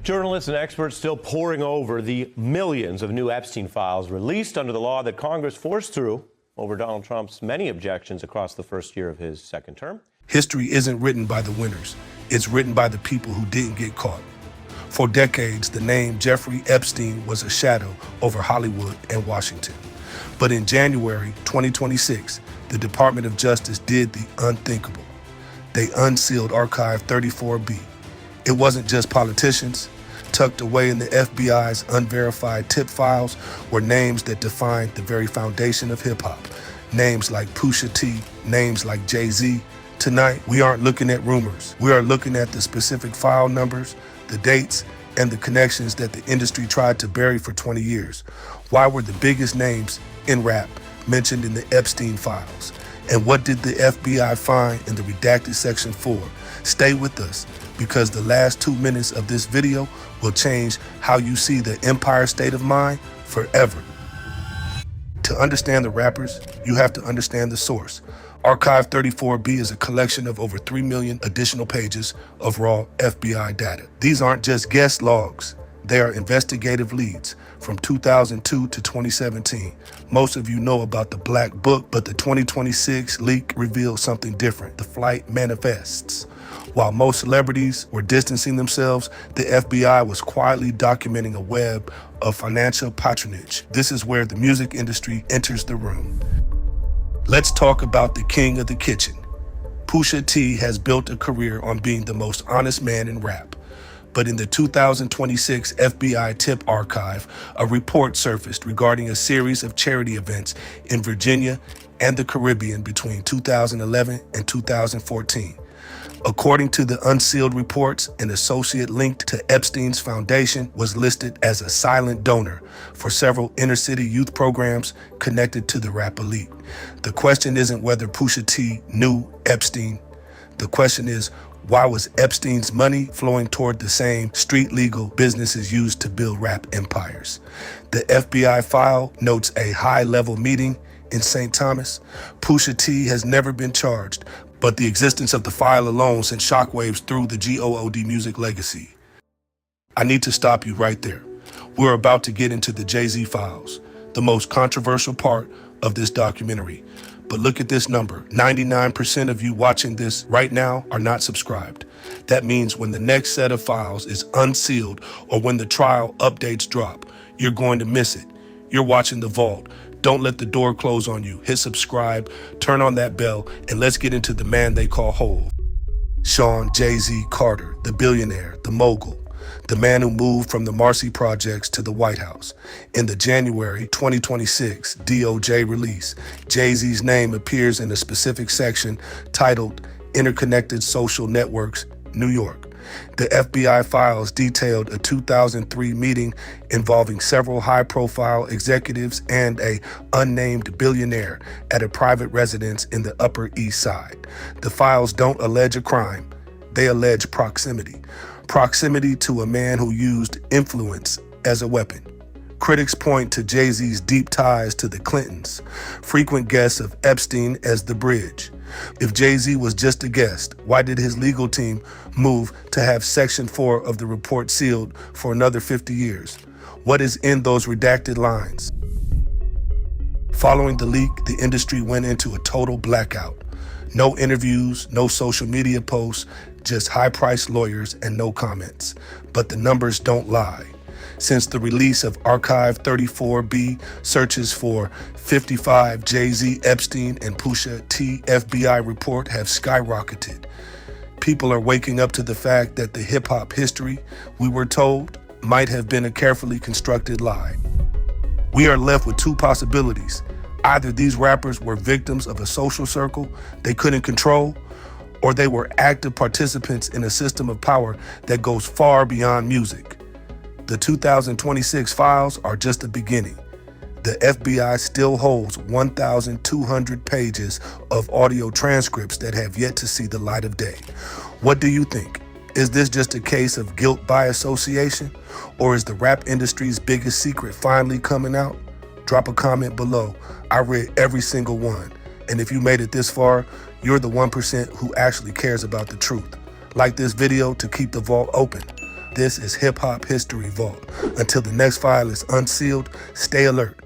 Journalists and experts still poring over the millions of new Epstein files released under the law that Congress forced through over Donald Trump's many objections across the first year of his second term. History isn't written by the winners. It's written by the people who didn't get caught. For decades, the name Jeffrey Epstein was a shadow over Hollywood and Washington. But in January 2026, the Department of Justice did the unthinkable. They unsealed Archive 34B. It wasn't just politicians. Tucked away in the FBI's unverified tip files were names that defined the very foundation of hip-hop. Names like Pusha T, names like Jay-Z. Tonight, we aren't looking at rumors. We are looking at the specific file numbers, the dates, and the connections that the industry tried to bury for 20 years. Why were the biggest names in rap mentioned in the Epstein files? And what did the FBI find in the redacted Section 4? Stay with us, because the last 2 minutes of this video will change how you see the Empire State of Mind forever. To understand the rappers, you have to understand the source. Archive 34B is a collection of over 3 million additional pages of raw FBI data. These aren't just guest logs. They are investigative leads from 2002 to 2017. Most of you know about the Black Book, but the 2026 leak revealed something different: the flight manifests. While most celebrities were distancing themselves, the FBI was quietly documenting a web of financial patronage. This is where the music industry enters the room. Let's talk about the king of the kitchen. Pusha T has built a career on being the most honest man in rap. But in the 2026 FBI tip archive, a report surfaced regarding a series of charity events in Virginia and the Caribbean between 2011 and 2014. According to the unsealed reports, an associate linked to Epstein's foundation was listed as a silent donor for several inner-city youth programs connected to the rap elite. The question isn't whether Pusha T knew Epstein. The question is, why was Epstein's money flowing toward the same street-legal businesses used to build rap empires? The FBI file notes a high-level meeting in St. Thomas. Pusha T has never been charged, but the existence of the file alone sent shockwaves through the GOOD music legacy. I need to stop you right there. We're about to get into the Jay-Z files, the most controversial part of this documentary. But look at this number. 99% of you watching this right now are not subscribed. That means when the next set of files is unsealed or when the trial updates drop, you're going to miss it. You're watching The Vault. Don't let the door close on you. Hit subscribe, turn on that bell, and let's get into the man they call Hov. Sean Jay-Z Carter, the billionaire, the mogul, the man who moved from the Marcy projects to the White House. In the January 2026 DOJ release, Jay-Z's name appears in a specific section titled Interconnected Social Networks, New York. The FBI files detailed a 2003 meeting involving several high-profile executives and a unnamed billionaire at a private residence in the Upper East Side. The files don't allege a crime. They allege proximity. Proximity to a man who used influence as a weapon. Critics point to Jay-Z's deep ties to the Clintons, frequent guests of Epstein as the bridge. If Jay-Z was just a guest, why did his legal team move to have Section 4 of the report sealed for another 50 years? What is in those redacted lines? Following the leak, the industry went into a total blackout. No interviews, no social media posts, just high-priced lawyers and no comments. But the numbers don't lie. Since the release of Archive 34B, searches for 55 Jay-Z, Epstein, and Pusha T FBI report have skyrocketed. People are waking up to the fact that the hip-hop history we were told might have been a carefully constructed lie. We are left with two possibilities. Either these rappers were victims of a social circle they couldn't control, or they were active participants in a system of power that goes far beyond music. The 2026 files are just the beginning. The FBI still holds 1,200 pages of audio transcripts that have yet to see the light of day. What do you think? Is this just a case of guilt by association? Or is the rap industry's biggest secret finally coming out? Drop a comment below. I read every single one. And if you made it this far, you're the 1% who actually cares about the truth. Like this video to keep the vault open. This is Hip Hop History Vault. Until the next file is unsealed, stay alert.